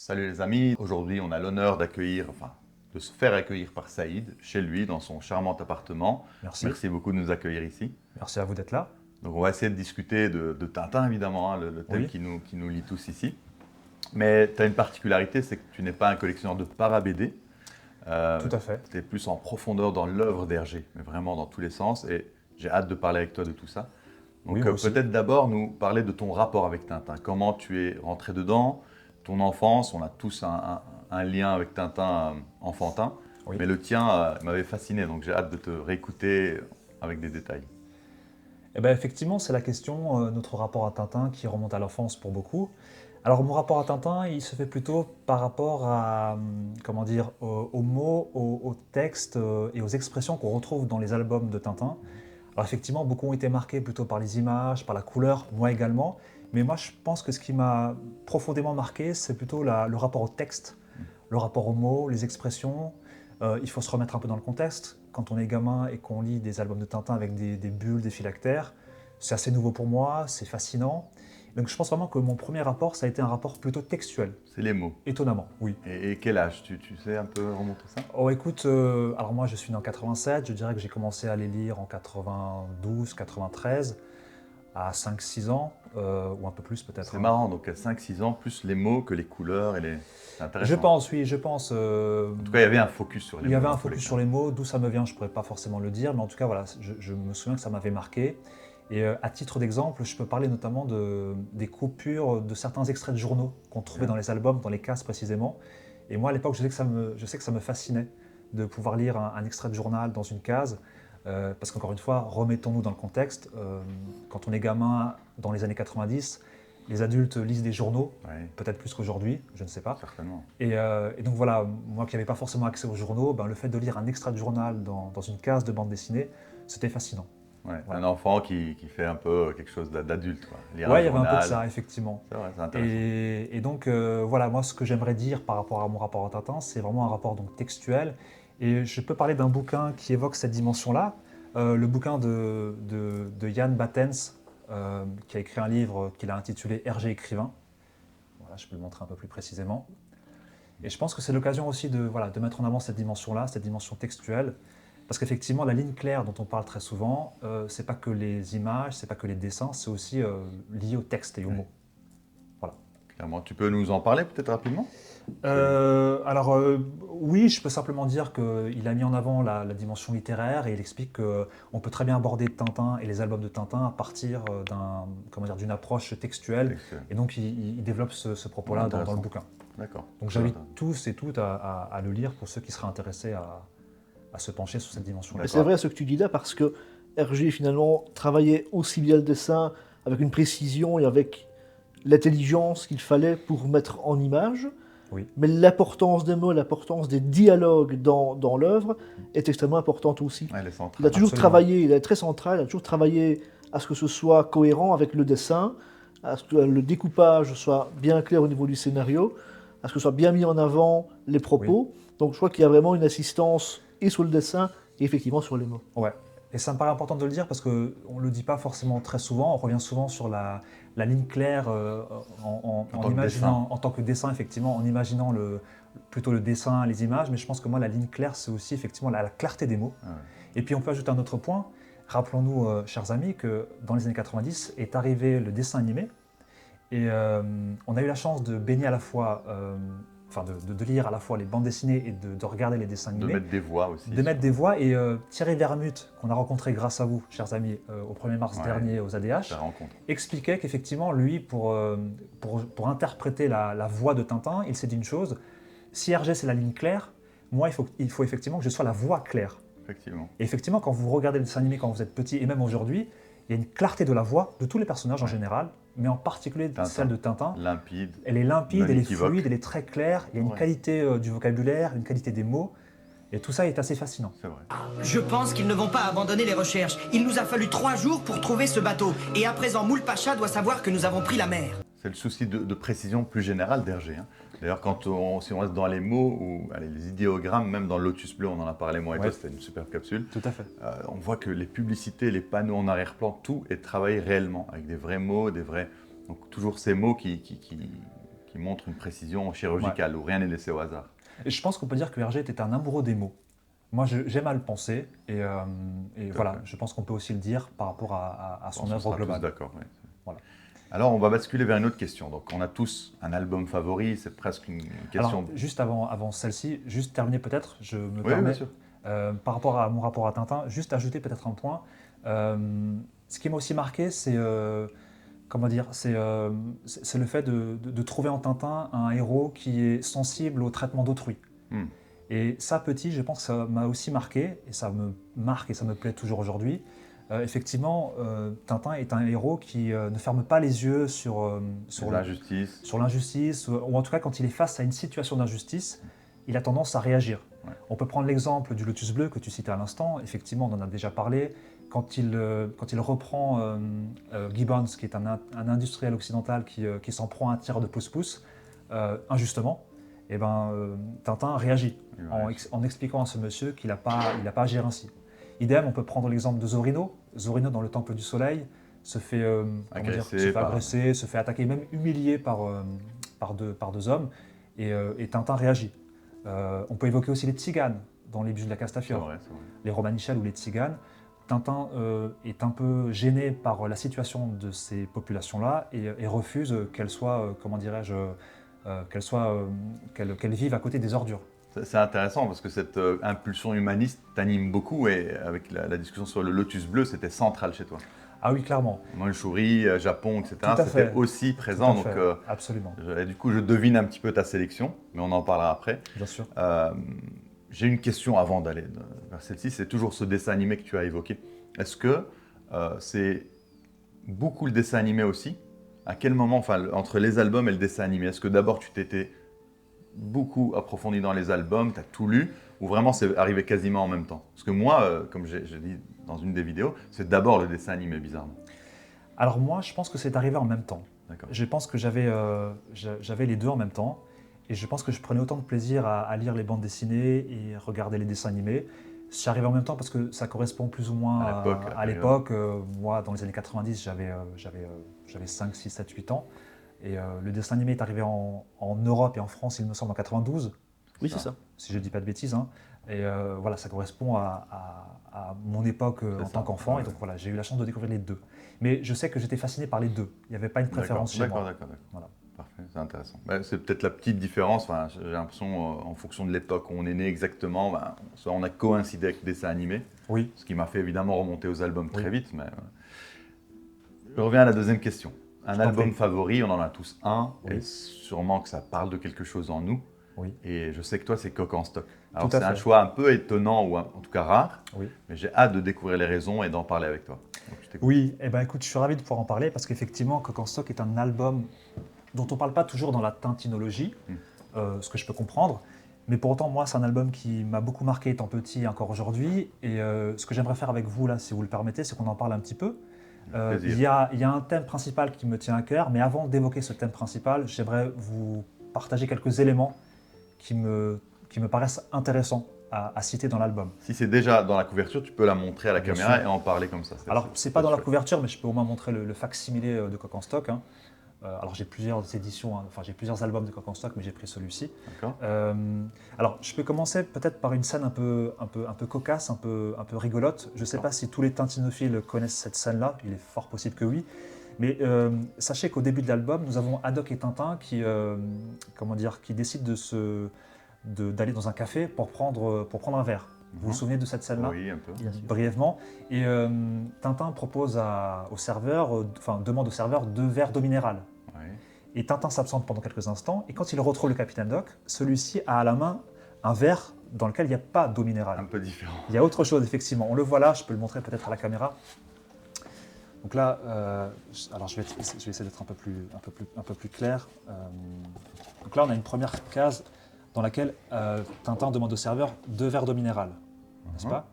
Salut les amis, aujourd'hui on a l'honneur de se faire accueillir par Saïd chez lui dans son charmant appartement. Merci. Merci beaucoup de nous accueillir ici. Merci à vous d'être là. Donc on va essayer de discuter de Tintin évidemment, le thème Oui. qui nous lie tous ici. Mais tu as une particularité, c'est que tu n'es pas un collectionneur de para-BD. Tout à fait. Tu es plus en profondeur dans l'œuvre d'Hergé, mais vraiment dans tous les sens. Et j'ai hâte de parler avec toi de tout ça. Donc Oui, moi aussi. peut-être d'abord nous parler de ton rapport avec Tintin. Comment tu es rentré dedans, ton enfance. On a tous un lien avec Tintin enfantin. Oui. Mais le tien m'avait fasciné, donc j'ai hâte de te réécouter avec des détails. Eh ben, effectivement, c'est la question, notre rapport à Tintin qui remonte à l'enfance pour beaucoup. Alors, mon rapport à Tintin, il se fait plutôt par rapport à, comment dire, aux mots, aux textes et aux expressions qu'on retrouve dans les albums de Tintin. Alors, effectivement, beaucoup ont été marqués plutôt par les images, par la couleur, moi également. Mais moi, je pense que ce qui m'a profondément marqué, c'est plutôt le rapport au texte, le rapport aux mots, les expressions. Il faut se remettre un peu dans le contexte. Quand on est gamin et qu'on lit des albums de Tintin avec des bulles, des phylactères, c'est assez nouveau pour moi, c'est fascinant. Donc je pense vraiment que mon premier rapport, ça a été un rapport plutôt textuel, C'est les mots. étonnamment, oui. Et quel âge tu sais un peu remonter ça? Oh écoute, alors moi je suis né en 87, je dirais que j'ai commencé à les lire en 92, 93, à 5-6 ans, ou un peu plus peut-être. C'est marrant, donc à 5-6 ans, plus les mots que les couleurs et les... C'est intéressant. Je pense, oui, je pense. En tout cas, il y avait un focus sur les mots. Il y avait dans un tous les focus cas. sur les mots, d'où ça me vient, je ne pourrais pas forcément le dire, mais en tout cas, voilà, je me souviens que ça m'avait marqué. Et à titre d'exemple, je peux parler notamment des coupures de certains extraits de journaux qu'on trouvait dans les albums, dans les cases précisément. Et moi, à l'époque, je sais que ça me fascinait de pouvoir lire un extrait de journal dans une case, parce qu'encore une fois, remettons-nous dans le contexte. Quand on est gamin, dans les années 90, les adultes lisent des journaux, Ouais, peut-être plus qu'aujourd'hui, je ne sais pas. certainement. Et donc voilà, moi qui n'avais pas forcément accès aux journaux, ben, le fait de lire un extrait de journal dans une case de bande dessinée, c'était fascinant. Ouais, Voilà. un enfant qui fait un peu quelque chose d'adulte, quoi. Lire Ouais, un il y avait un peu de journal. ça, effectivement. C'est vrai, c'est intéressant. Et donc voilà, moi ce que j'aimerais dire par rapport à mon rapport à Tintin, c'est vraiment un rapport donc textuel. Et je peux parler d'un bouquin qui évoque cette dimension-là, le bouquin de Jan Battens, qui a écrit un livre qu'il a intitulé Hergé écrivain. Voilà, je peux le montrer un peu plus précisément. Et je pense que c'est l'occasion aussi voilà, de mettre en avant cette dimension-là, cette dimension textuelle. Parce qu'effectivement, la ligne claire dont on parle très souvent, c'est pas que les images, c'est pas que les dessins, c'est aussi lié au texte et aux mots. Voilà. Clairement. Tu peux nous en parler peut-être rapidement? Oui, je peux simplement dire qu'il a mis en avant la dimension littéraire et il explique qu'on peut très bien aborder Tintin et les albums de Tintin à partir d'une approche textuelle. Textuel. Et donc, il développe ce propos-là dans le Intéressant. bouquin. D'accord. Donc, j'invite tous et toutes à le lire pour ceux qui seraient intéressés à se pencher sur cette dimension-là. Mais c'est vrai ce que tu dis là, parce que Hergé finalement travaillait aussi bien le dessin avec une précision et avec l'intelligence qu'il fallait pour mettre en image. Oui. Mais l'importance des mots, l'importance des dialogues dans l'œuvre est extrêmement importante aussi. Ouais, elle est centrale. Il a toujours Absolument. travaillé, il est très central, il a toujours travaillé à ce que ce soit cohérent avec le dessin, à ce que le découpage soit bien clair au niveau du scénario, à ce que soit bien mis en avant les propos. Donc je crois qu'il y a vraiment une assistance et sur le dessin et effectivement sur les mots. Ouais. Et ça me paraît important de le dire parce qu'on ne le dit pas forcément très souvent. On revient souvent sur la ligne claire en imaginant, en tant que dessin, effectivement, en imaginant plutôt le dessin, les images. Mais je pense que moi, la ligne claire, c'est aussi effectivement la clarté des mots. Ah ouais. Et puis on peut ajouter un autre point. Rappelons-nous, chers amis, que dans les années 90 est arrivé le dessin animé. Et on a eu la chance de baigner à la fois, de lire à la fois les bandes dessinées et de regarder les dessins De animés. mettre des voix aussi. De mettre des voix. Et Thierry Vermut, qu'on a rencontré grâce à vous, chers amis, au 1er mars dernier aux ADH, La rencontre. expliquait qu'effectivement, lui, pour interpréter la voix de Tintin, il s'est dit une chose, si Hergé c'est la ligne claire, moi il faut effectivement que je sois la voix claire. Effectivement. Et effectivement, quand vous regardez le dessin animé quand vous êtes petit, et même aujourd'hui, il y a une clarté de la voix de tous les personnages en général, mais en particulier Tintin. celle de Tintin. Limpide. Elle est limpide, Non elle est équivoque. fluide, elle est très claire, il y a une Ouais. qualité du vocabulaire, une qualité des mots, et tout ça est assez fascinant. C'est vrai. Je pense qu'ils ne vont pas abandonner les recherches. Il nous a fallu 3 jours pour trouver ce bateau. Et à présent, Moule Pacha doit savoir que nous avons pris la mer. C'est le souci de précision plus générale d'Hergé. Hein. D'ailleurs, si on reste dans les mots, ou les idéogrammes, même dans Lotus Bleu, on en a parlé moi et toi, c'était une superbe capsule. Tout à fait. On voit que les publicités, les panneaux en arrière-plan, tout est travaillé réellement, avec des vrais mots, des vrais... Donc toujours ces mots qui qui montre une précision chirurgicale où rien n'est laissé au hasard. Et je pense qu'on peut dire que Hergé était un amoureux des mots. Moi, j'aime à le penser, et voilà, je pense qu'on peut aussi le dire par rapport à son œuvre globale. D'accord. Oui. Voilà. Alors, on va basculer vers une autre question. Donc, on a tous un album favori, c'est presque une question. Alors, juste avant celle-ci, juste terminer peut-être, je me Oui, permets, bien sûr. par rapport à mon rapport à Tintin, juste ajouter peut-être un point. Ce qui m'a aussi marqué, c'est comment dire, c'est le fait de trouver en Tintin un héros qui est sensible au traitement d'autrui. Et ça, petit, je pense que ça m'a aussi marqué, et ça me marque et ça me plaît toujours aujourd'hui. Effectivement, Tintin est un héros qui ne ferme pas les yeux sur l'injustice, ou en tout cas quand il est face à une situation d'injustice, il a tendance à réagir. Ouais. On peut prendre l'exemple du Lotus Bleu que tu citais à l'instant, effectivement on en a déjà parlé, quand il reprend Gibbons, qui est un industriel occidental qui s'en prend un tir de pouce-pouce, injustement, et Tintin réagit en expliquant à ce monsieur qu'il n'a pas à agir ainsi. Idem, on peut prendre l'exemple de Zorino. Zorino, dans le Temple du Soleil, se fait agresser, se fait attaquer, même humilié par deux hommes, et Tintin réagit. On peut évoquer aussi les Tziganes dans les Bijoux de la Castafiore, c'est vrai. les Romanichels ou les Tziganes. Tintin est un peu gêné par la situation de ces populations-là et refuse qu'elles soient, qu'elles vivent à côté des ordures. C'est intéressant parce que cette impulsion humaniste t'anime beaucoup et avec la discussion sur le Lotus Bleu, c'était central chez toi. Ah oui, clairement. Manchourie, Japon, etc. C'était C'était aussi présent. Tout à fait. Donc, absolument. Du coup, je devine un petit peu ta sélection, mais on en parlera après. Bien sûr. J'ai une question avant d'aller vers celle-ci. C'est toujours ce dessin animé que tu as évoqué. Est-ce que c'est beaucoup le dessin animé aussi? À quel moment, enfin, entre les albums et le dessin animé, est-ce que d'abord tu t'étais beaucoup approfondi dans les albums, tu as tout lu, ou vraiment c'est arrivé quasiment en même temps? Parce que moi, comme j'ai dit dans une des vidéos, c'est d'abord le dessin animé, bizarrement. Alors moi, je pense que c'est arrivé en même temps. D'accord. Je pense que j'avais les deux en même temps, et je pense que je prenais autant de plaisir à lire les bandes dessinées et regarder les dessins animés. C'est arrivé en même temps parce que ça correspond plus ou moins à l'époque. Moi, dans les années 90, j'avais 5, 6, 7, 8 ans. Et le dessin animé est arrivé en Europe et en France, il me semble, en 92. Oui, c'est ça. Si je ne dis pas de bêtises. Hein. Et voilà, ça correspond à mon époque en tant qu'enfant. Et donc voilà, j'ai eu la chance de découvrir les deux. Mais je sais que j'étais fasciné par les deux. Il n'y avait pas une préférence chez moi. D'accord. Voilà. Parfait, c'est intéressant. C'est peut-être la petite différence. Enfin, j'ai l'impression, en fonction de l'époque où on est né exactement, soit on a coïncidé avec le dessin animé, Oui. Ce qui m'a fait évidemment remonter aux albums très vite. Mais je reviens à la deuxième question. Un album favori, on en a tous un, et sûrement que ça parle de quelque chose en nous. Oui. Et je sais que toi, c'est Coq en stock. Alors Tout à c'est fait. un choix un peu étonnant, ou en tout cas rare, Oui. mais j'ai hâte de découvrir les raisons et d'en parler avec toi. Donc, je t'écoute. Oui, écoute, je suis ravi de pouvoir en parler parce qu'effectivement, Coq en stock est un album dont on ne parle pas toujours dans la tintinologie, ce que je peux comprendre. Mais pour autant, moi, c'est un album qui m'a beaucoup marqué étant petit et encore aujourd'hui. Et ce que j'aimerais faire avec vous, là, si vous le permettez, c'est qu'on en parle un petit peu. Il y a un thème principal qui me tient à cœur, mais avant d'évoquer ce thème principal, j'aimerais vous partager quelques éléments qui me paraissent intéressants à citer dans l'album. Si c'est déjà dans la couverture, tu peux la montrer à la Bien caméra sûr. et en parler comme ça. Alors, c'est pas dans la couverture, mais je peux au moins montrer le fac-similé de Coq en stock. Hein. Alors, j'ai plusieurs éditions, hein. Enfin, j'ai plusieurs albums de Coq en stock, mais j'ai pris celui-ci. D'accord. Alors, je peux commencer peut-être par une scène un peu cocasse, un peu rigolote. Je ne sais pas si tous les tintinophiles connaissent cette scène-là. Il est fort possible que oui. Mais sachez qu'au début de l'album, nous avons Haddock et Tintin qui décident d'aller dans un café pour prendre un verre. Vous vous souvenez de cette scène-là? Oui, un peu. Brièvement. Et Tintin propose demande au serveur 2 verres d'eau minérale. Oui. Et Tintin s'absente pendant quelques instants. Et quand il retrouve le capitaine Doc, celui-ci a à la main un verre dans lequel il n'y a pas d'eau minérale. Un peu différent. Il y a autre chose, effectivement. On le voit là, je peux le montrer peut-être à la caméra. Donc là, alors je vais essayer d'être un peu plus clair. Donc là, on a une première case dans laquelle Tintin demande au serveur 2 verres d'eau minérale, n'est-ce pas?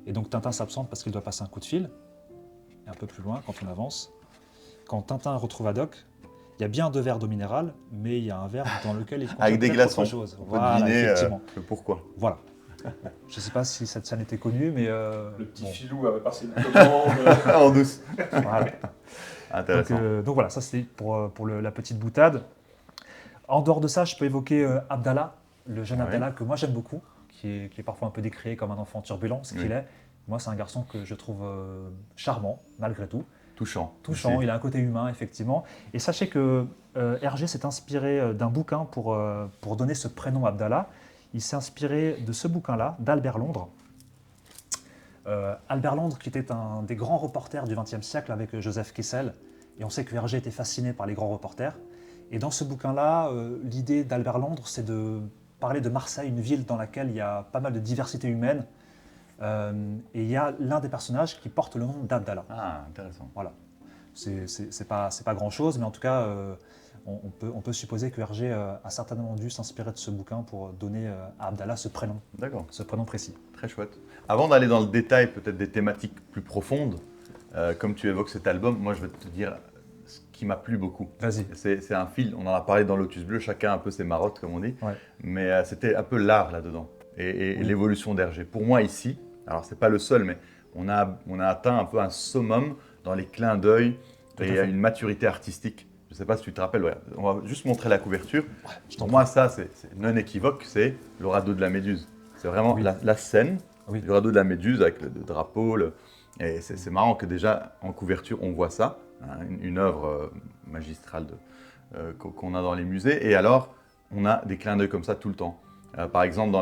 Et donc Tintin s'absente parce qu'il doit passer un coup de fil. Et un peu plus loin, quand on avance, quand Tintin retrouve Haddock, il y a bien 2 verres d'eau minérale, mais il y a un verre dans lequel il contient Avec des glaçons. autre chose. On peut Voilà, deviner effectivement. le pourquoi. Voilà. Je ne sais pas si cette scène était connue, mais... Le petit filou avait passé une commande. En douce. Voilà. Intéressant. Donc voilà, ça c'était pour la petite boutade. En dehors de ça, je peux évoquer Abdallah, le jeune Ouais. Abdallah que moi j'aime beaucoup, qui est parfois un peu décrié comme un enfant turbulent, ce qu'il Oui. est. Moi, c'est un garçon que je trouve charmant, malgré tout. Touchant. Touchant, aussi. il a un côté humain, effectivement. Et sachez que Hergé s'est inspiré d'un bouquin pour donner ce prénom Abdallah. Il s'est inspiré de ce bouquin-là, d'Albert Londres. Albert Londres, qui était un des grands reporters du XXe siècle avec Joseph Kessel. Et on sait que Hergé était fasciné par les grands reporters. Et dans ce bouquin-là, l'idée d'Albert Londres, c'est de parler de Marseille, une ville dans laquelle il y a pas mal de diversité humaine. Et il y a l'un des personnages qui porte le nom d'Abdallah. Ah, intéressant. Voilà. C'est pas grand-chose, mais en tout cas, on peut supposer que Hergé a certainement dû s'inspirer de ce bouquin pour donner à Abdallah ce prénom précis. Très chouette. Avant d'aller dans le détail, peut-être des thématiques plus profondes, comme tu évoques cet album, moi je vais te dire ce qui m'a plu beaucoup. Vas-y. C'est un fil, on en a parlé dans Lotus Bleu, chacun un peu ses marottes comme on dit, Ouais. mais c'était un peu l'art là-dedans et Oui. l'évolution d'Hergé. Pour moi ici, alors c'est pas le seul, mais on a atteint un peu un summum dans les clins d'œil Tout à et fait. une maturité artistique. Je ne sais pas si tu te rappelles, ouais. On va juste montrer la couverture. je t'en Pour moi, ça, c'est non équivoque, c'est le radeau de la Méduse. C'est vraiment Oui. la scène Oui. du radeau de la Méduse avec le drapeau. Et c'est marrant que déjà, en couverture, on voit ça, hein, une œuvre magistrale qu'on a dans les musées. Et alors, on a des clins d'œil comme ça tout le temps. Par exemple,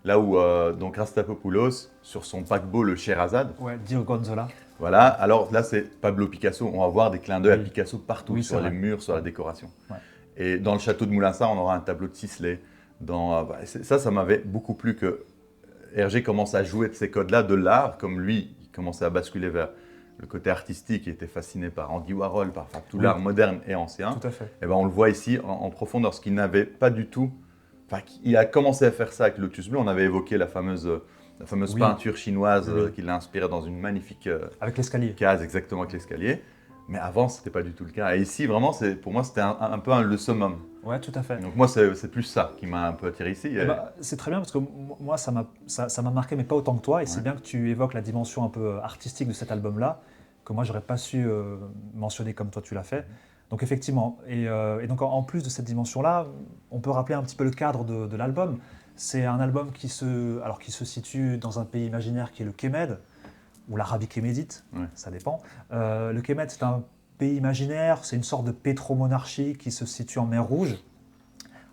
là où donc Rastapopoulos, sur son paquebot, le Sherazade, Ouais, Dio Gonzola. voilà, alors là c'est Pablo Picasso, on va voir des clins d'œil Oui. à Picasso partout, Oui, sur c'est les vrai. murs, sur la décoration. Ouais. Et dans le château de Moulinsart, on aura un tableau de Sisley. Ça m'avait beaucoup plu que Hergé commence à jouer de ces codes-là, de l'art, comme lui, il commençait à basculer vers le côté artistique, il était fasciné par Andy Warhol, par tout Oui. l'art moderne et ancien. Tout à fait. Et ben on le voit ici en profondeur, ce qu'il n'avait pas du tout. Enfin, il a commencé à faire ça avec Lotus Bleu. On avait évoqué la fameuse Oui. peinture chinoise Oui. qui l'a inspiré dans une magnifique Avec l'escalier. case, exactement avec l'escalier. Mais avant, ce n'était pas du tout le cas. Et ici, vraiment, pour moi, c'était un peu le summum. Ouais, tout à fait. Donc moi, c'est plus ça qui m'a un peu attiré ici. Eh ben, c'est très bien parce que moi, ça m'a marqué, mais pas autant que toi. Et c'est Ouais. bien que tu évoques la dimension un peu artistique de cet album-là, que moi, j'aurais pas su mentionner comme toi tu l'as fait. Donc effectivement, et donc en plus de cette dimension-là, on peut rappeler un petit peu le cadre de l'album. C'est un album qui se situe dans un pays imaginaire qui est le Kémed, ou l'Arabie kémédite, Ouais. ça dépend. Le Kémed, c'est un pays imaginaire, c'est une sorte de pétromonarchie qui se situe en mer Rouge,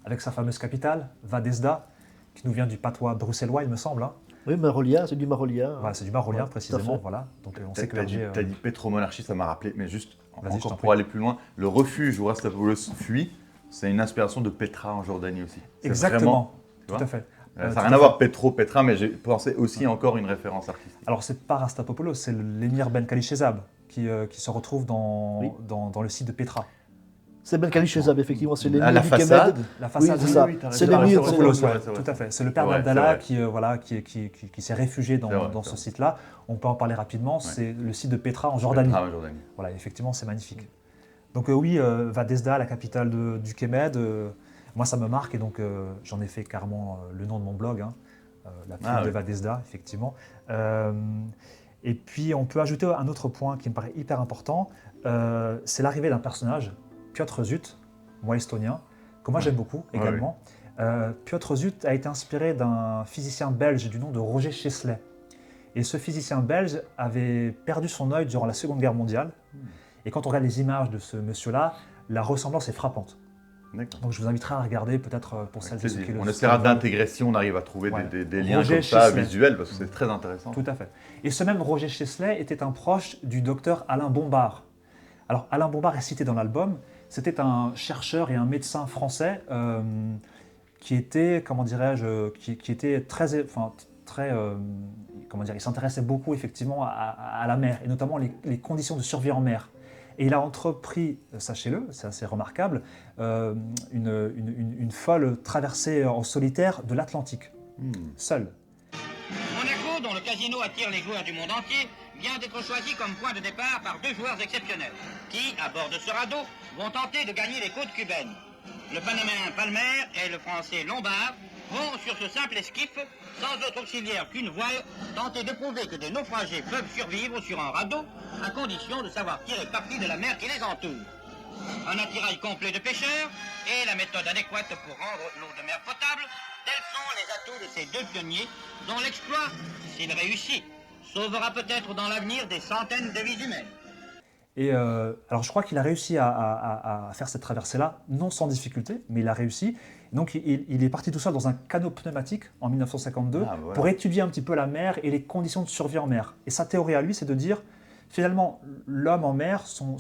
avec sa fameuse capitale, Vadezda, qui nous vient du patois bruxellois, il me semble. Hein. Oui, Marolia, c'est du Marolia. Voilà, c'est du marolien Ouais, précisément. tout à fait. Voilà. Donc on Tu sait que as Hergé, dit pétromonarchie, ça m'a rappelé, mais juste Vas-y, je encore t'en pour prie. aller plus loin, le refuge où Rastapopoulos fuit, c'est une inspiration de Petra en Jordanie aussi. C'est Exactement, tu tout vois à fait. ça Tout n'a à rien à voir Petra, mais j'ai pensé aussi encore une référence artistique. Alors c'est pas Rastapopoulos, c'est l'émir Ben Khalishezab qui se retrouve Oui. dans le site de Petra. C'est Ben Khalishezab, effectivement, c'est l'émir la du façade, Kemed. La façade, c'est ça. t'as C'est raison. l'émir, Ah, c'est Rastapopoulos, c'est vrai, ouais, c'est vrai. tout à fait. C'est le père C'est vrai, d'Abdallah c'est qui s'est réfugié dans, C'est vrai, dans c'est ce vrai. site-là. On peut en parler rapidement, c'est le site de Petra en Jordanie. Petra en Jordanie. Voilà, effectivement, c'est magnifique. Donc oui, Vadezda, la capitale du Kémed, moi ça me marque et donc j'en ai fait carrément le nom de mon blog, hein, la plume de oui. Vadezda, effectivement. Et puis on peut ajouter un autre point qui me paraît hyper important, c'est l'arrivée d'un personnage, Piotr Zut, moi estonien, que moi j'aime beaucoup Ouais, également. Piotr Zut a été inspiré d'un physicien belge du nom de Roger Chesley. Et ce physicien belge avait perdu son œil durant la Seconde Guerre mondiale. Et quand on regarde les images de ce monsieur-là, la ressemblance est frappante. D'accord. Donc je vous inviterai à regarder peut-être pour celles et ceux qui le On essaiera veulent. d'intégrer si on arrive à trouver Ouais. des liens Roger comme ça, Chesley. visuels, parce que c'est très intéressant. Tout à fait. Et ce même Roger Chesley était un proche du docteur Alain Bombard. Alors Alain Bombard est cité dans l'album. C'était un chercheur et un médecin français qui était, comment dirais-je, qui était très, comment dire, il s'intéressait beaucoup effectivement à la mer et notamment les conditions de survie en mer. Et il a entrepris, sachez-le, c'est assez remarquable, une folle traversée en solitaire de l'Atlantique, seul. Monaco, dont le casino attire les joueurs du monde entier, vient d'être choisi comme point de départ par deux joueurs exceptionnels, qui, à bord de ce radeau, vont tenter de gagner les côtes cubaines. Le Panaméen Palmer et le Français Lombard vont, sur ce simple esquif, sans autre auxiliaire qu'une voile, tenter de prouver que des naufragés peuvent survivre sur un radeau, à condition de savoir tirer parti de la mer qui les entoure. un attirail complet de pêcheurs et la méthode adéquate pour rendre l'eau de mer potable. Tels sont les atouts de ces deux pionniers dont l'exploit, s'il réussit, sauvera peut-être dans l'avenir des centaines de vies humaines. Et alors je crois qu'il a réussi à faire cette traversée-là, non sans difficulté, mais il a réussi. Donc il est parti tout seul dans un canot pneumatique en 1952 voilà. pour étudier un petit peu la mer et les conditions de survie en mer. Et sa théorie à lui, c'est de dire, finalement, l'homme en mer, son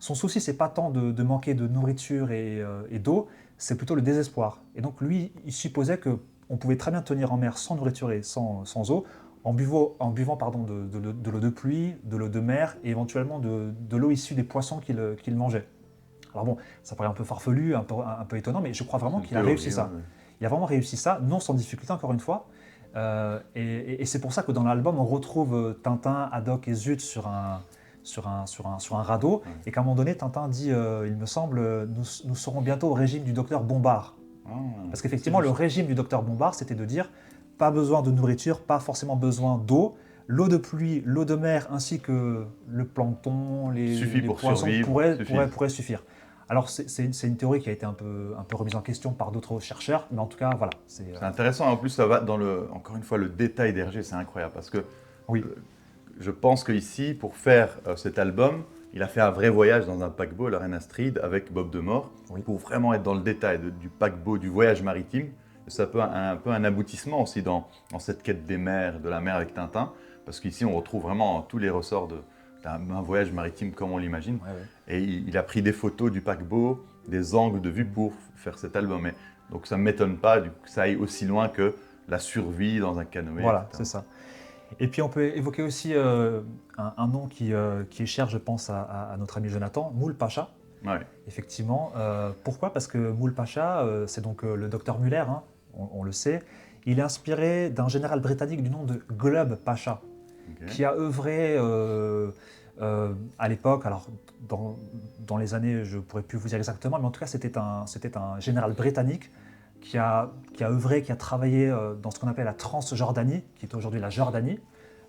souci, c'est pas tant de manquer de nourriture et d'eau, c'est plutôt le désespoir. Et donc lui, il supposait qu'on pouvait très bien tenir en mer sans nourriture et sans eau, en buvant de l'eau de pluie, de l'eau de mer et éventuellement de l'eau issue des poissons qu'il mangeait. Alors bon, ça paraît un peu farfelu, un peu étonnant, mais je crois vraiment qu'il a réussi ça. Ouais. Il a vraiment réussi ça, non sans difficulté encore une fois. Et c'est pour ça que dans l'album, on retrouve Tintin, Haddock et Zut sur un radeau, et qu'à un moment donné, Tintin dit, il me semble, nous serons bientôt au régime du docteur Bombard. Parce qu'effectivement, le régime du docteur Bombard, c'était de dire pas besoin de nourriture, pas forcément besoin d'eau, l'eau de pluie, l'eau de mer, ainsi que le plancton, les poissons pourraient suffire. Alors c'est une théorie qui a été un peu remise en question par d'autres chercheurs, mais en tout cas, voilà. C'est intéressant, en plus ça va dans encore une fois, le détail d'Hergé, c'est incroyable, parce que oui. Je pense qu'ici, pour faire cet album, il a fait un vrai voyage dans un paquebot, la Reine Astrid, avec Bob Demore, pour vraiment être dans le détail du paquebot, du voyage maritime. Ça peut un peu un aboutissement aussi dans cette quête des mers, de la mer avec Tintin, parce qu'ici on retrouve vraiment tous les ressorts d'un voyage maritime comme on l'imagine. Et il a pris des photos du paquebot, des angles de vue pour faire cet album. Donc ça ne m'étonne pas que ça aille aussi loin que la survie dans un canoë. Voilà, etc. c'est ça. Et puis on peut évoquer aussi un nom qui est cher, je pense, à notre ami Jonathan, Moul Pacha. Ouais. Effectivement. Pourquoi ? Parce que Moul Pacha, c'est donc le docteur Muller, hein, on le sait. Il est inspiré d'un général britannique du nom de Glubb Pacha, qui a œuvré à l'époque, alors dans les années, je ne pourrais plus vous dire exactement, mais en tout cas c'était un général britannique qui a œuvré, qui a travaillé dans ce qu'on appelle la Transjordanie, qui est aujourd'hui la Jordanie,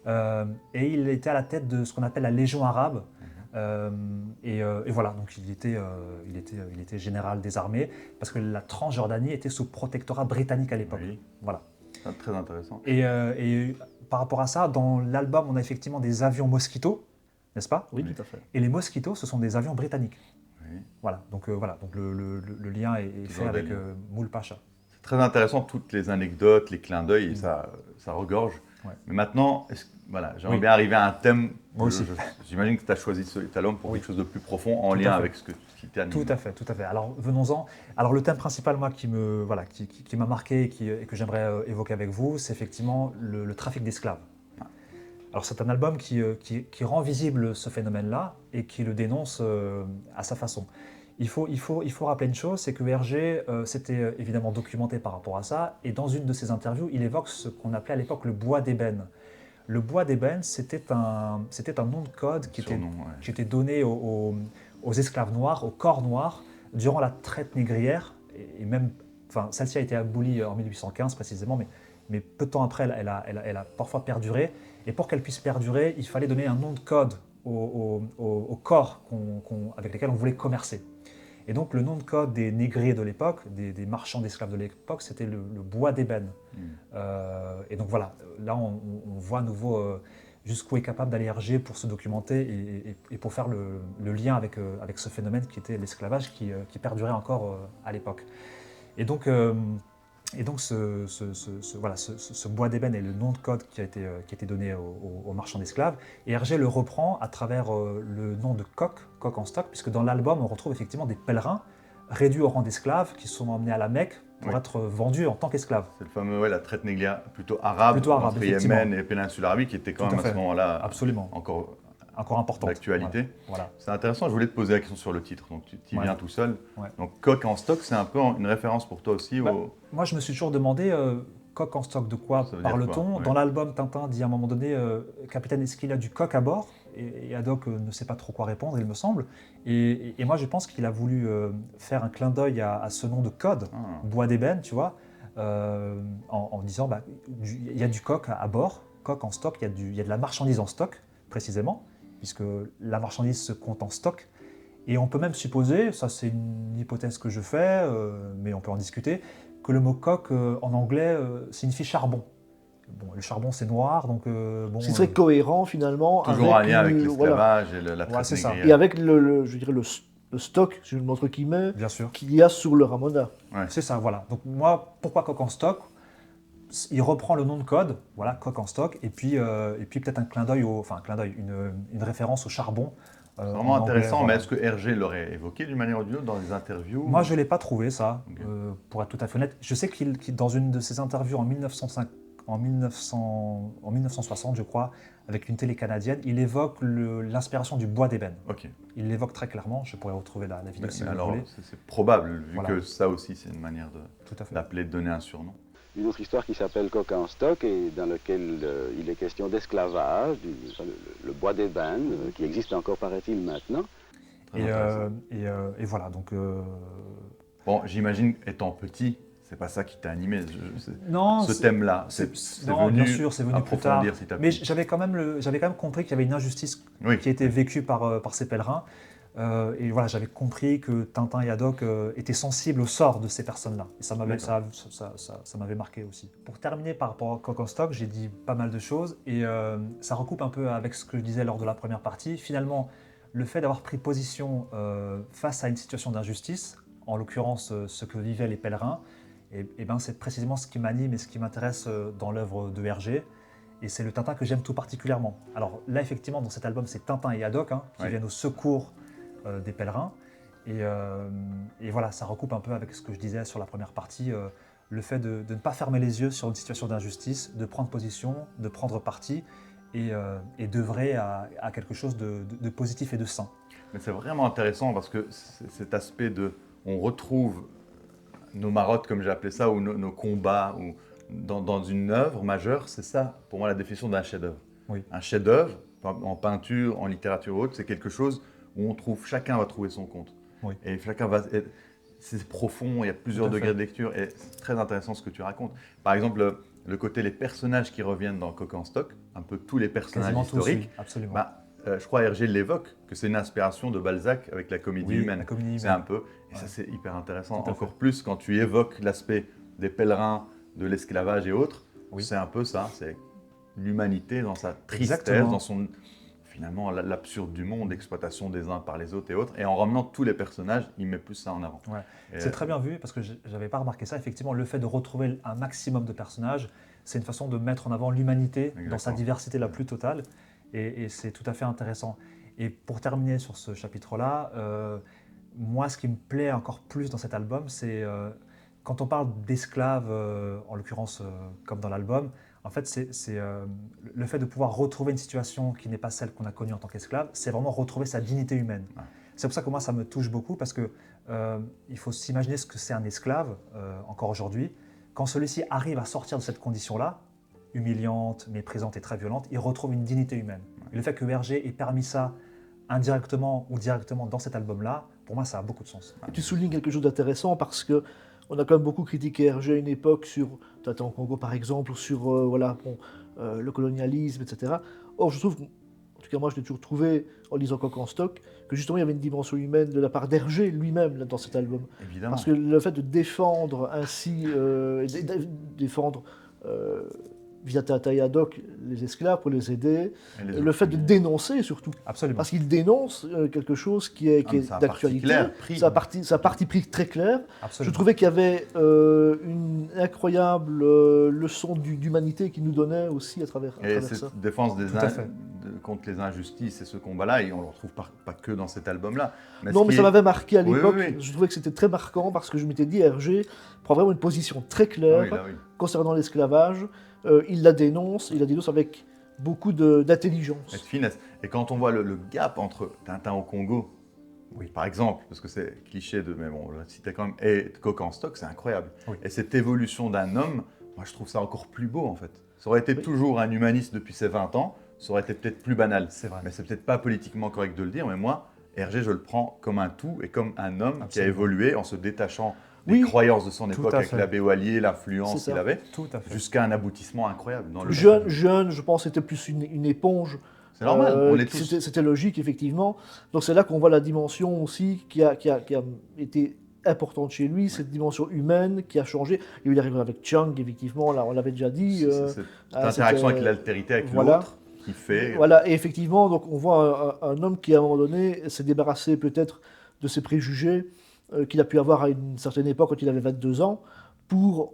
et il était à la tête de ce qu'on appelle la Légion arabe. Et voilà, donc il était général des armées, parce que la Transjordanie était sous protectorat britannique à l'époque. Oui. Voilà. C'est très intéressant. Et par rapport à ça, dans l'album, on a effectivement des avions Mosquito, n'est-ce pas ? Oui, tout à fait. Et les Mosquitos, ce sont des avions britanniques. Oui. Voilà, donc le lien est fait avec Moul Pacha. C'est très intéressant, toutes les anecdotes, les clins d'œil, et ça regorge. Ouais. Mais maintenant, j'aimerais bien arriver à un thème. Moi aussi. J'imagine que tu as choisi cet album pour quelque chose de plus profond, en lien avec ce qui t'anime. Tout à fait. Alors venons-en. Alors le thème principal, moi, qui m'a marqué et que j'aimerais évoquer avec vous, c'est effectivement le trafic d'esclaves. Alors c'est un album qui rend visible ce phénomène-là et qui le dénonce à sa façon. Il faut rappeler une chose, c'est que Hergé s'était évidemment documenté par rapport à ça, et dans une de ses interviews, il évoque ce qu'on appelait à l'époque le bois d'ébène. Le bois d'ébène, c'était un nom de code qui était donné aux esclaves noirs, aux corps noirs, durant la traite négrière, et même, celle-ci a été abolie en 1815 précisément, mais peu de temps après, elle a parfois perduré. Et pour qu'elle puisse perdurer, il fallait donner un nom de code aux corps avec lesquels on voulait commercer. Et donc le nom de code des négriers de l'époque, des marchands d'esclaves de l'époque, c'était le bois d'ébène. Et donc voilà, là on voit à nouveau jusqu'où est capable d'aller Hergé pour se documenter et pour faire le lien avec ce phénomène qui était l'esclavage qui perdurait encore à l'époque. Et donc ce bois d'ébène est le nom de code qui a été donné aux marchands d'esclaves. Et Hergé le reprend à travers le nom de coq en stock, puisque dans l'album, on retrouve effectivement des pèlerins réduits au rang d'esclaves qui sont emmenés à la Mecque pour être vendus en tant qu'esclaves. C'est le fameux, la traite négrière plutôt arabe entre Yémen et péninsule arabique, qui était quand même à ce moment-là encore importante. D'actualité. Voilà. C'est intéressant, je voulais te poser la question sur le titre, donc tu y viens tout seul. Ouais. Donc coq en stock, c'est un peu une référence pour toi aussi Moi, je me suis toujours demandé, coq en stock, de quoi parle-t-on ? Dans l'album, Tintin dit à un moment donné, Capitaine, est-ce qu'il y a du coq à bord ? Et Haddock ne sait pas trop quoi répondre, il me semble. Et moi, je pense qu'il a voulu faire un clin d'œil à ce nom de code, bois d'ébène, tu vois, en disant, il y a du coq à bord, coq en stock, il y a de la marchandise en stock, précisément, puisque la marchandise se compte en stock. Et on peut même supposer, ça c'est une hypothèse que je fais, mais on peut en discuter, que le mot coq en anglais signifie charbon. Bon, le charbon c'est noir, donc bon. Ce qui serait cohérent finalement Toujours un lien avec voilà. l'esclavage et la traite c'est ça. négrière. Et avec je dirais le stock, si je montre qui met, Bien sûr. qu'il y a sur le Ramona. C'est ça, voilà. Donc moi, pourquoi coq en stock? Il reprend le nom de code, voilà, coq en stock, et puis peut-être un clin d'œil, une référence au charbon. C'est vraiment en anglais, intéressant, mais voilà. est-ce que Hergé l'aurait évoqué d'une manière ou d'une autre dans les interviews? Moi, je ne l'ai pas trouvé, ça, Ok. pour être tout à fait honnête. Je sais qu'il, dans une de ses interviews en 1960, je crois, avec une télé canadienne, il évoque l'inspiration du bois d'ébène. Ok. Il l'évoque très clairement, je pourrais retrouver la vidéo Mais si vous alors, voulez. c'est probable, vu Voilà. que ça aussi, c'est une manière Tout à fait. d'appeler, de donner un surnom. Une autre histoire qui s'appelle Coq en stock et dans laquelle il est question d'esclavage, le bois d'ébène, qui existe encore, paraît-il, maintenant. Très intéressant. Et voilà, donc... Bon, j'imagine, étant petit, c'est pas ça qui t'a animé, non, ce thème-là. non, venu bien sûr, c'est venu plus tard. approfondir petit à Mais petit. j'avais quand même compris qu'il y avait une injustice Oui. qui a été vécue par ces pèlerins. Et voilà, j'avais compris que Tintin et Haddock étaient sensibles au sort de ces personnes-là. Et ça m'avait marqué aussi. Pour terminer par rapport à Coq en stock, j'ai dit pas mal de choses et ça recoupe un peu avec ce que je disais lors de la première partie. Finalement, le fait d'avoir pris position face à une situation d'injustice, en l'occurrence ce que vivaient les pèlerins, et ben c'est précisément ce qui m'anime et ce qui m'intéresse dans l'œuvre de Hergé. Et c'est le Tintin que j'aime tout particulièrement. Alors là, effectivement, dans cet album, c'est Tintin et Haddock qui viennent au secours des pèlerins. Et voilà, ça recoupe un peu avec ce que je disais sur la première partie, le fait de ne pas fermer les yeux sur une situation d'injustice, de prendre position, de prendre parti et d'œuvrer à quelque chose de positif et de sain. Mais c'est vraiment intéressant parce que cet aspect de... On retrouve nos marottes, comme j'ai appelé ça, ou nos combats, ou dans une œuvre majeure, c'est ça, pour moi, la définition d'un chef-d'œuvre. Oui. Un chef-d'œuvre, en peinture, en littérature ou autre, c'est quelque chose où chacun va trouver son compte. Oui. Et chacun va... C'est profond, il y a plusieurs Tout à degrés fait. de lecture, et c'est très intéressant ce que tu racontes. Par exemple, le côté, les personnages qui reviennent dans Coq en stock, un peu tous les personnages Quasiment tous, historiques, oui, absolument. je crois Hergé l'évoque, que c'est une inspiration de Balzac avec la comédie Oui, humaine. la comédie C'est humaine. un peu, et ça Ouais. c'est hyper intéressant, Tout à encore fait. plus quand tu évoques l'aspect des pèlerins, de l'esclavage et autres, Oui. c'est un peu ça, c'est l'humanité dans sa tristesse, Exactement. dans son, finalement, l'absurde du monde, l'exploitation des uns par les autres et autres, et en ramenant tous les personnages, il met plus ça en avant. Ouais. Et, C'est très bien vu parce que j'avais pas remarqué ça. Effectivement, le fait de retrouver un maximum de personnages, c'est une façon de mettre en avant l'humanité dans sa Exactement. diversité la plus totale. Et c'est tout à fait intéressant. Et pour terminer sur ce chapitre-là, moi, ce qui me plaît encore plus dans cet album, c'est quand on parle d'esclaves, en l'occurrence comme dans l'album, en fait, c'est le fait de pouvoir retrouver une situation qui n'est pas celle qu'on a connue en tant qu'esclave, c'est vraiment retrouver sa dignité humaine. Ouais. C'est pour ça que moi, ça me touche beaucoup parce que il faut s'imaginer ce que c'est un esclave, encore aujourd'hui. Quand celui-ci arrive à sortir de cette condition-là, humiliante, méprisante et très violente, il retrouve une dignité humaine. Et le fait que Hergé ait permis ça indirectement ou directement dans cet album-là, pour moi, ça a beaucoup de sens. Et tu soulignes quelque chose d'intéressant parce que on a quand même beaucoup critiqué Hergé à une époque sur Tintin au Congo par exemple, ou sur le colonialisme, etc. Or, je trouve, en tout cas moi je l'ai toujours trouvé en lisant Coq en stock, que justement il y avait une dimension humaine de la part d'Hergé lui-même là, dans cet album. évidemment. Parce que le fait de défendre ainsi, défendre via Tintin et Haddock les esclaves pour les aider, Et les le fait de autres, dénoncer surtout. Absolument. Parce qu'il dénonce quelque chose qui est, c'est un parti d'actualité. clair, pris. C'est un parti pris très clair. Je Absolument. trouvais qu'il y avait une incroyable leçon d'humanité qu'il nous donnait aussi à travers Et ça. cette défense Tout à fait. contre les injustices et ce combat-là, et on ne le retrouve pas que dans cet album-là. Non, mais ça m'avait marqué à Oui, l'époque. oui, oui. Je trouvais que c'était très marquant parce que je m'étais dit, Hergé prend vraiment une position très Ah claire oui, là, oui. concernant l'esclavage. Il la dénonce avec beaucoup d'intelligence. Et de finesse. Et quand on voit le gap entre Tintin au Congo, Oui. par exemple, parce que c'est cliché mais bon, on l'a cité quand même, et Coq en stock, c'est incroyable. Oui. Et cette évolution d'un homme, moi je trouve ça encore plus beau en fait. Ça aurait été Oui. toujours un humaniste depuis ses 20 ans, ça aurait été peut-être plus banal. C'est vrai. Mais c'est peut-être pas politiquement correct de le dire, mais moi, Hergé, je le prends comme un tout et comme un homme qui a Absolument. évolué en se détachant des Oui. croyances de son Tout époque à avec fait. l'abbé Wallier, C'est l'influence ça. qu'il avait, Tout à fait. jusqu'à un aboutissement incroyable. Dans le Jeune, je pense, c'était plus une éponge C'est normal, on l'est tous. C'était logique, effectivement. Donc c'est là qu'on voit la dimension aussi qui a été importante chez lui, cette dimension humaine qui a changé. Il arrive avec Chang, effectivement, là, on l'avait déjà dit. Cette interaction avec l'altérité, avec l'autre, qui fait... Voilà, et effectivement, donc on voit un homme qui, à un moment donné, s'est débarrassé peut-être de ses préjugés qu'il a pu avoir à une certaine époque, quand il avait 22 ans, pour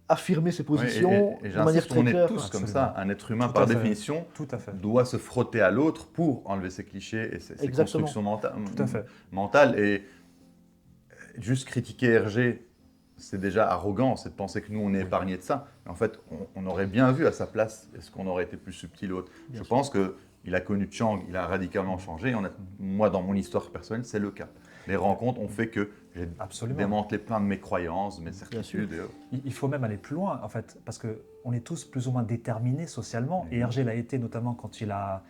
affirmer ses positions de manière très claire. On est tous comme ça. Un être humain, par définition, doit se frotter à l'autre pour enlever ses clichés et ses constructions mentales. Et juste critiquer Hergé, c'est déjà arrogant, c'est de penser que nous, on est épargnés de ça. Mais en fait, on aurait bien vu à sa place, est-ce qu'on aurait été plus subtil ou autre. Je pense qu'il a connu Chang, il a radicalement changé. Moi, dans mon histoire personnelle, c'est le cas. Les rencontres ont fait que j'ai démantelé plein de mes croyances, mes certitudes. Il faut même aller plus loin, en fait, parce qu'on est tous plus ou moins déterminés socialement. Et Hergé l'a été notamment quand il a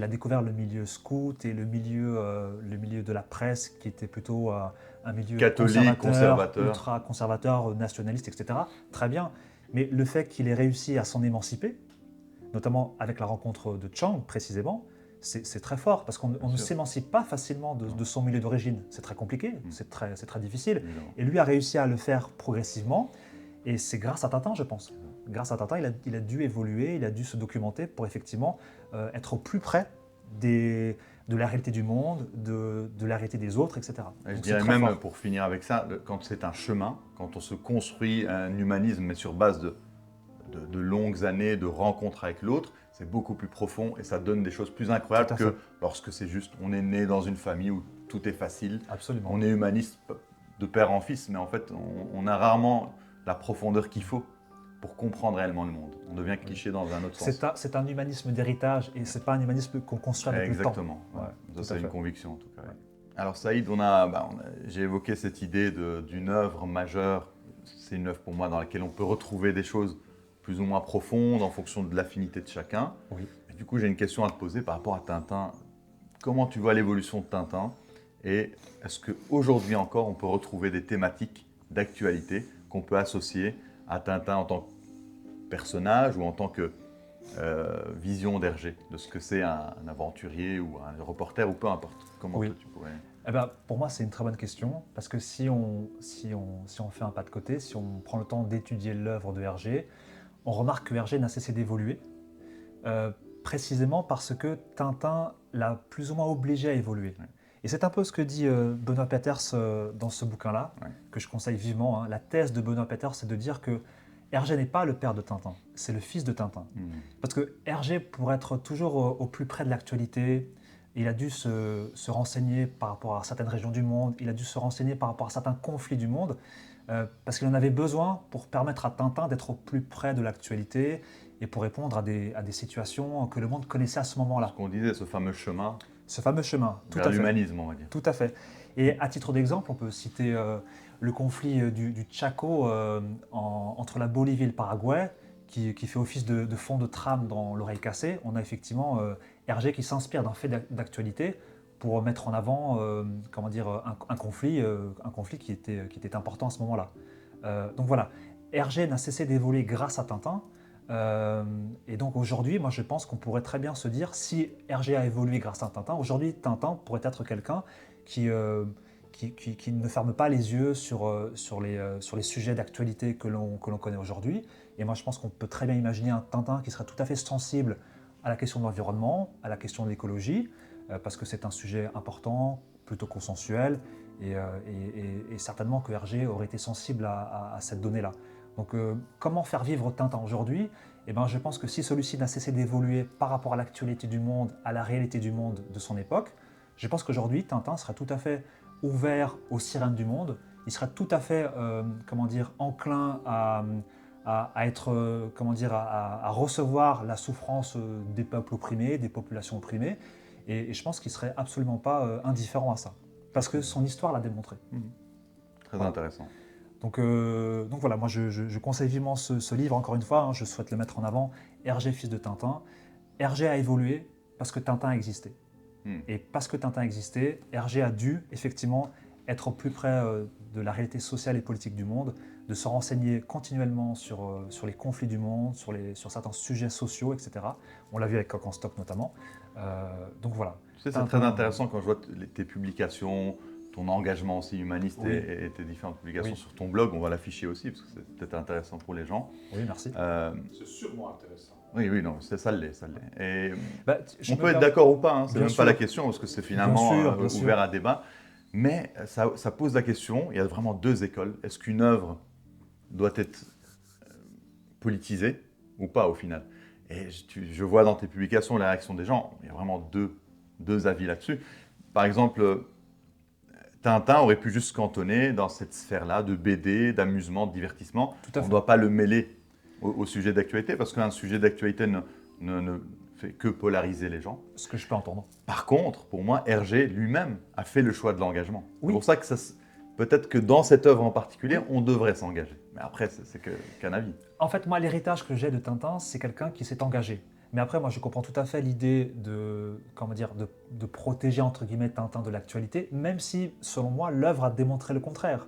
découvert le milieu scout et le milieu de la presse, qui était plutôt un milieu catholique, conservateur, ultra-conservateur, nationaliste, etc. Très bien. Mais le fait qu'il ait réussi à s'en émanciper, notamment avec la rencontre de Chang, précisément, c'est très fort, parce qu'on ne s'émancipe pas facilement de son milieu d'origine. C'est très compliqué, c'est très difficile. Et lui a réussi à le faire progressivement, et c'est grâce à Tintin, je pense. Grâce à Tintin, il a dû évoluer, il a dû se documenter pour effectivement être au plus près de la réalité du monde, de la réalité des autres, etc. Je dirais même, fort. Pour finir avec ça, quand c'est un chemin, quand on se construit un humanisme, mais sur base de longues années de rencontres avec l'autre, c'est beaucoup plus profond et ça donne des choses plus incroyables que lorsque c'est juste, on est né dans une famille où tout est facile. Absolument. On est humaniste de père en fils, mais en fait, on a rarement la profondeur qu'il faut pour comprendre réellement le monde. On devient cliché dans un autre sens. C'est un humanisme d'héritage et c'est pas un humanisme qu'on construit avec le temps. Exactement. Ça, c'est une conviction en tout cas. Alors Saïd, j'ai évoqué cette idée d'une œuvre majeure. C'est une œuvre pour moi dans laquelle on peut retrouver des choses plus ou moins profondes en fonction de l'affinité de chacun. Oui. Et du coup, j'ai une question à te poser par rapport à Tintin. Comment tu vois l'évolution de Tintin et est-ce qu'aujourd'hui encore, on peut retrouver des thématiques d'actualité qu'on peut associer à Tintin en tant que personnage ou en tant que vision d'Hergé, de ce que c'est un aventurier ou un reporter ou peu importe. Comment tu pourrais... Pour moi, c'est une très bonne question parce que si on fait un pas de côté, si on prend le temps d'étudier l'œuvre de Hergé, on remarque que Hergé n'a cessé d'évoluer, précisément parce que Tintin l'a plus ou moins obligé à évoluer. Ouais. Et c'est un peu ce que dit Benoît Peeters dans ce bouquin-là, que je conseille vivement. Hein. La thèse de Benoît Peeters, c'est de dire que Hergé n'est pas le père de Tintin, c'est le fils de Tintin. Parce que Hergé, pour être toujours au plus près de l'actualité, il a dû se renseigner par rapport à certaines régions du monde, il a dû se renseigner par rapport à certains conflits du monde, parce qu'il en avait besoin pour permettre à Tintin d'être au plus près de l'actualité et pour répondre à des situations que le monde connaissait à ce moment-là. Ce qu'on disait, ce fameux chemin. Ce fameux chemin, tout à fait. L'humanisme, on va dire. Tout à fait. Et à titre d'exemple, on peut citer le conflit du Chaco entre la Bolivie et le Paraguay, qui fait office de fond de trame dans L'Oreille cassée. On a effectivement Hergé qui s'inspire d'un fait d'actualité pour mettre en avant un conflit qui était important à ce moment-là. Donc voilà, Hergé n'a cessé d'évoluer grâce à Tintin. Et donc aujourd'hui, moi je pense qu'on pourrait très bien se dire, si Hergé a évolué grâce à Tintin, aujourd'hui Tintin pourrait être quelqu'un qui ne ferme pas les yeux sur les sujets d'actualité que l'on connaît aujourd'hui. Et moi je pense qu'on peut très bien imaginer un Tintin qui serait tout à fait sensible à la question de l'environnement, à la question de l'écologie, parce que c'est un sujet important, plutôt consensuel, et certainement que Hergé aurait été sensible à cette donnée-là. Donc comment faire vivre Tintin aujourd'hui ? Je pense que si celui-ci n'a cessé d'évoluer par rapport à l'actualité du monde, à la réalité du monde de son époque, je pense qu'aujourd'hui Tintin serait tout à fait ouvert aux sirènes du monde, il serait tout à fait enclin à recevoir la souffrance des peuples opprimés, des populations opprimées, et je pense qu'il ne serait absolument pas indifférent à ça, parce que son histoire l'a démontré. Très intéressant. Donc voilà, moi je conseille vivement ce livre, encore une fois, hein, je souhaite le mettre en avant, Hergé, fils de Tintin. Hergé a évolué parce que Tintin a existé. Et parce que Tintin a existé, Hergé a dû effectivement être au plus près de la réalité sociale et politique du monde, de se renseigner continuellement sur les conflits du monde, sur certains sujets sociaux, etc. On l'a vu avec Coq en stock notamment. Donc voilà. Tu sais, c'est très intéressant quand je vois tes publications, ton engagement aussi humaniste Oui. et tes différentes publications Oui. sur ton blog. On va l'afficher aussi parce que c'est peut-être intéressant pour les gens. Oui, merci. C'est sûrement intéressant. Oui, non, ça l'est. Et Bah, je on me peut être permets- d'accord ou pas, hein, c'est Bien même sûr. pas la question parce que c'est finalement Bien sûr. ouvert à débat. Mais ça pose la question, il y a vraiment deux écoles. Est-ce qu'une œuvre doit être politisée ou pas au final? Et je vois dans tes publications la réaction des gens, il y a vraiment deux avis là-dessus. Par exemple, Tintin aurait pu juste se cantonner dans cette sphère-là de BD, d'amusement, de divertissement. Tout à On fait. ne doit pas le mêler au sujet d'actualité parce qu'un sujet d'actualité ne fait que polariser les gens. Ce que je peux entendre. Par contre, pour moi, Hergé lui-même a fait le choix de l'engagement. Oui. C'est pour ça que peut-être que dans cette œuvre en particulier, on devrait s'engager. Mais après, c'est qu'un avis. En fait, moi, l'héritage que j'ai de Tintin, c'est quelqu'un qui s'est engagé. Mais après, moi, je comprends tout à fait l'idée de protéger, entre guillemets, Tintin de l'actualité, même si, selon moi, l'œuvre a démontré le contraire.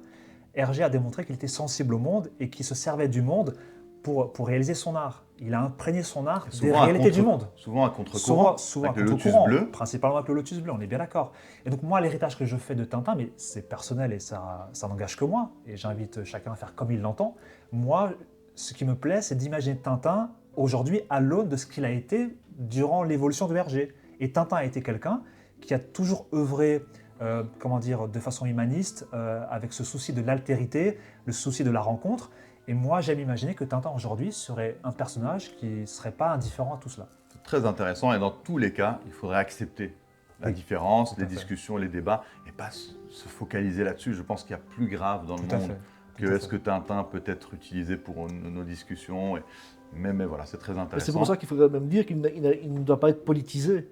Hergé a démontré qu'il était sensible au monde et qu'il se servait du monde pour réaliser son art. Il a imprégné son art des réalités du monde. Souvent à contre-courant, Souvent avec à le Lotus contre-courant, bleu. principalement avec le Lotus bleu, on est bien d'accord. Et donc moi, l'héritage que je fais de Tintin, mais c'est personnel et ça n'engage que moi, et j'invite chacun à faire comme il l'entend. Moi, ce qui me plaît, c'est d'imaginer Tintin aujourd'hui à l'aune de ce qu'il a été durant l'évolution de Hergé. Et Tintin a été quelqu'un qui a toujours œuvré de façon humaniste, avec ce souci de l'altérité, le souci de la rencontre. Et moi, j'aime imaginer que Tintin aujourd'hui serait un personnage qui ne serait pas indifférent à tout cela. C'est très intéressant et dans tous les cas, il faudrait accepter la différence, tout à les fait. discussions, les débats et pas se focaliser là-dessus. Je pense qu'il y a plus grave dans le Tout à monde fait. que Tout à est-ce fait. que Tintin peut être utilisé pour nos discussions. Mais voilà, c'est très Et intéressant. c'est pour ça qu'il faudrait même dire qu'il ne doit pas être politisé,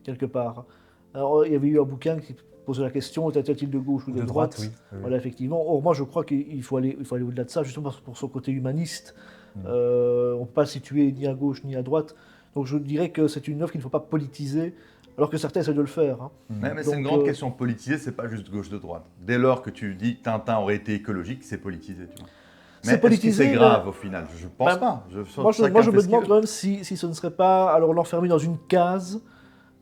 quelque part. Alors, il y avait eu un bouquin qui posait la question, était-il de gauche ou de droite? oui. Oui. Voilà, effectivement. Or, moi, je crois qu'il faut aller au-delà de ça, justement pour son côté humaniste. Mm. On ne peut pas le situer ni à gauche ni à droite. Donc, je dirais que c'est une œuvre qu'il ne faut pas politiser, alors que certains essaient de le faire. Hein. Mais c'est une Donc, grande question politisée, c'est pas juste gauche de droite. Dès lors que tu dis Tintin aurait été écologique, c'est politisé. Tu vois. C'est Mais politisé, est-ce que c'est grave au final? Je pense Ben, pas. Moi, je chacun me fait ce qu'il demande veut. quand même si ce ne serait pas alors l'enfermer dans une case,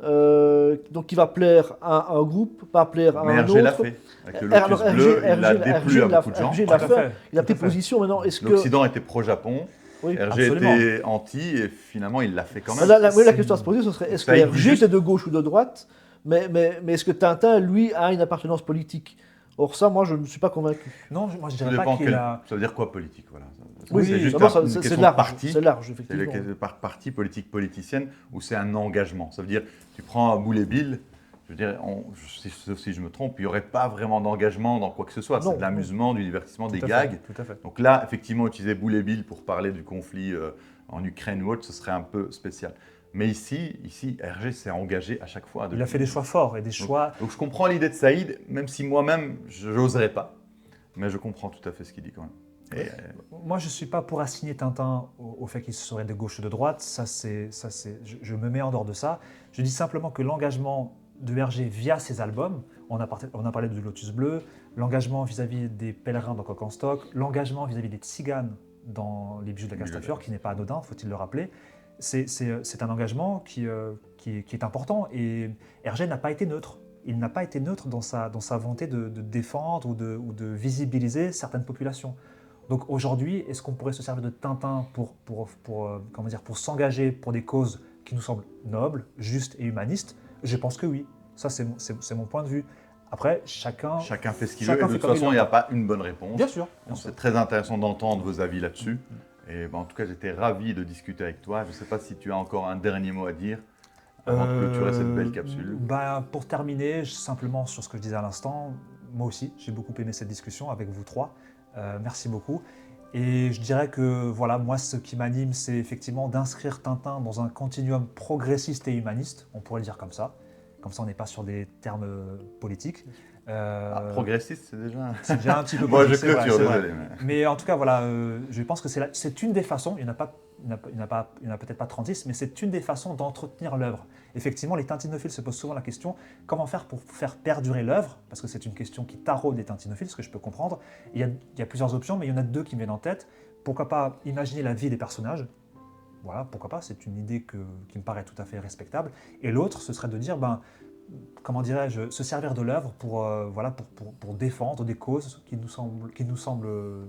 donc qui va plaire à un groupe, pas plaire à Mais un Hergé l'a autre. fait. Avec le Alors, Lotus bleu, il l'a déplu Hergé à l'a- beaucoup de gens. Hergé Tout l'a à fait, fait, il a tout pris à fait. position. Maintenant, est-ce que... L'Occident était pro-Japon, Oui. Hergé absolument. était anti et finalement il l'a fait quand même. La question à se poser, ce serait est-ce que Ça, il dit Hergé juste- était de gauche ou de droite, mais est-ce que Tintin, lui, a une appartenance politique? Or ça, moi, je ne suis pas convaincu. Non, moi je Ça dirais pas dépend qu'il a... Ça veut dire quoi politique, voilà. Oui, c'est juste d'abord, une c'est question de large, parti. c'est large, C'est effectivement. le parti politique politicienne où c'est un engagement. Ça veut dire, tu prends un Boulet Bill, je veux dire, sauf si je me trompe, il n'y aurait pas vraiment d'engagement dans quoi que ce soit. Non, C'est de l'amusement, du divertissement, des Tout à gags. fait, tout à fait. Donc là, effectivement, utiliser Boulet Bill pour parler du conflit en Ukraine ou autre, ce serait un peu spécial. Mais ici, Hergé s'est engagé à chaque fois. Il a fait des choix forts et des choix... Donc je comprends l'idée de Saïd, même si moi-même, je n'oserais pas. Mais je comprends tout à fait ce qu'il dit quand même. Et, Moi, je ne suis pas pour assigner Tintin au fait qu'il serait de gauche ou de droite. Je me mets en dehors de ça. Je dis simplement que l'engagement de Hergé via ses albums, on a parlé du Lotus bleu, l'engagement vis-à-vis des pèlerins dans Coq en stock, l'engagement vis-à-vis des tziganes dans Les bijoux de la Castafiore, qui n'est pas anodin, faut-il le rappeler, c'est un engagement qui est important. Et Hergé n'a pas été neutre. Il n'a pas été neutre dans sa volonté de défendre ou de visibiliser certaines populations. Donc aujourd'hui, est-ce qu'on pourrait se servir de Tintin pour s'engager pour des causes qui nous semblent nobles, justes et humanistes? Je pense que oui. Ça, c'est mon point de vue. Après, chacun chacun fait ce qu'il chacun veut. Et de fait toute comme il façon, il n'y a l'entend. pas une bonne réponse. Bien sûr. C'est très intéressant d'entendre vos avis là-dessus. Et en tout cas, j'étais ravi de discuter avec toi. Je ne sais pas si tu as encore un dernier mot à dire avant de clôturer cette belle capsule. Pour terminer, simplement sur ce que je disais à l'instant, moi aussi, j'ai beaucoup aimé cette discussion avec vous trois. Merci beaucoup. Et je dirais que voilà, moi, ce qui m'anime, c'est effectivement d'inscrire Tintin dans un continuum progressiste et humaniste, on pourrait le dire comme ça. Comme ça, on n'est pas sur des termes politiques. Progressiste, c'est déjà... déjà un petit peu Moi, je politique, c'est vrai, clôture, c'est vrai. désolé. Mais en tout cas, voilà, je pense que c'est une des façons, il n'y en a pas il n'y en a peut-être pas 36, mais c'est une des façons d'entretenir l'œuvre. Effectivement, les tintinophiles se posent souvent la question comment faire pour faire perdurer l'œuvre, parce que c'est une question qui taraude les tintinophiles, ce que je peux comprendre. Il y a plusieurs options, mais il y en a deux qui me viennent en tête. Pourquoi pas imaginer la vie des personnages? Voilà, pourquoi pas, c'est une idée qui me paraît tout à fait respectable. Et l'autre, ce serait de dire, comment dirais-je, se servir de l'œuvre pour défendre des causes qui nous semblent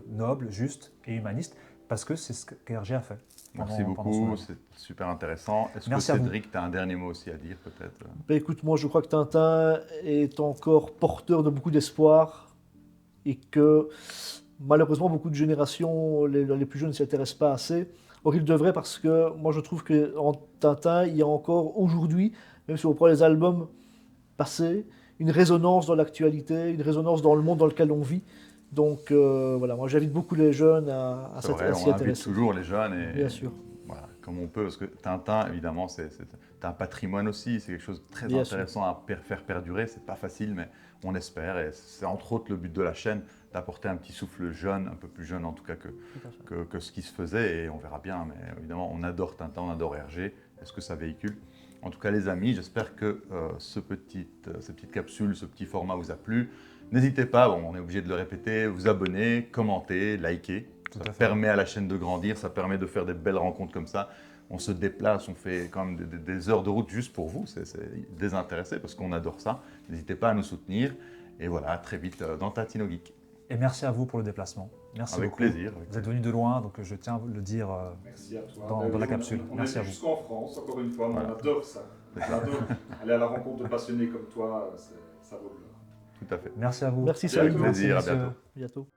nobles, justes et humanistes, parce que c'est ce qu'Hergé a fait. Merci beaucoup, c'est super intéressant. Est-ce que Merci à vous. Cédric, tu as un dernier mot aussi à dire peut-être? Ben, écoute, moi je crois que Tintin est encore porteur de beaucoup d'espoir et que malheureusement beaucoup de générations, les plus jeunes ne s'y intéressent pas assez. Or ils devraient parce que moi je trouve qu'en Tintin, il y a encore aujourd'hui, même si on prend les albums passés, une résonance dans l'actualité, une résonance dans le monde dans lequel on vit. Donc voilà, moi j'invite beaucoup les jeunes à C'est vrai, s'y on invite intéresser. toujours les jeunes et Bien sûr. voilà, comme on peut, parce que Tintin, évidemment, c'est un patrimoine aussi, c'est quelque chose de très Bien sûr. intéressant à faire perdurer. C'est pas facile, mais on espère, et c'est entre autres le but de la chaîne, d'apporter un petit souffle jeune, un peu plus jeune en tout cas que ce qui se faisait, et on verra bien. Mais évidemment, on adore Tintin, on adore Hergé. Est-ce que ça véhicule? En tout cas, les amis, j'espère que cette petite capsule, ce petit format vous a plu. N'hésitez pas, on est obligé de le répéter, vous abonner, commenter, liker. Tout Ça à fait. permet à la chaîne de grandir, ça permet de faire des belles rencontres comme ça. On se déplace, on fait quand même des heures de route juste pour vous, c'est désintéressé parce qu'on adore ça. N'hésitez pas à nous soutenir. Et voilà, à très vite dans Tatino Geek. Et merci à vous pour le déplacement. Merci Avec beaucoup. plaisir. Vous êtes venus de loin, donc je tiens à le dire. Merci à toi. Dans Ben oui, la capsule. On Merci est à vous. jusqu'en France, encore une fois, mais Voilà. on adore ça. On adore aller à la rencontre de passionnés comme toi, ça vaut l'heure. Tout à fait. Merci à vous. Merci Avec Salim. plaisir, à Merci, messieurs. bientôt. À bientôt.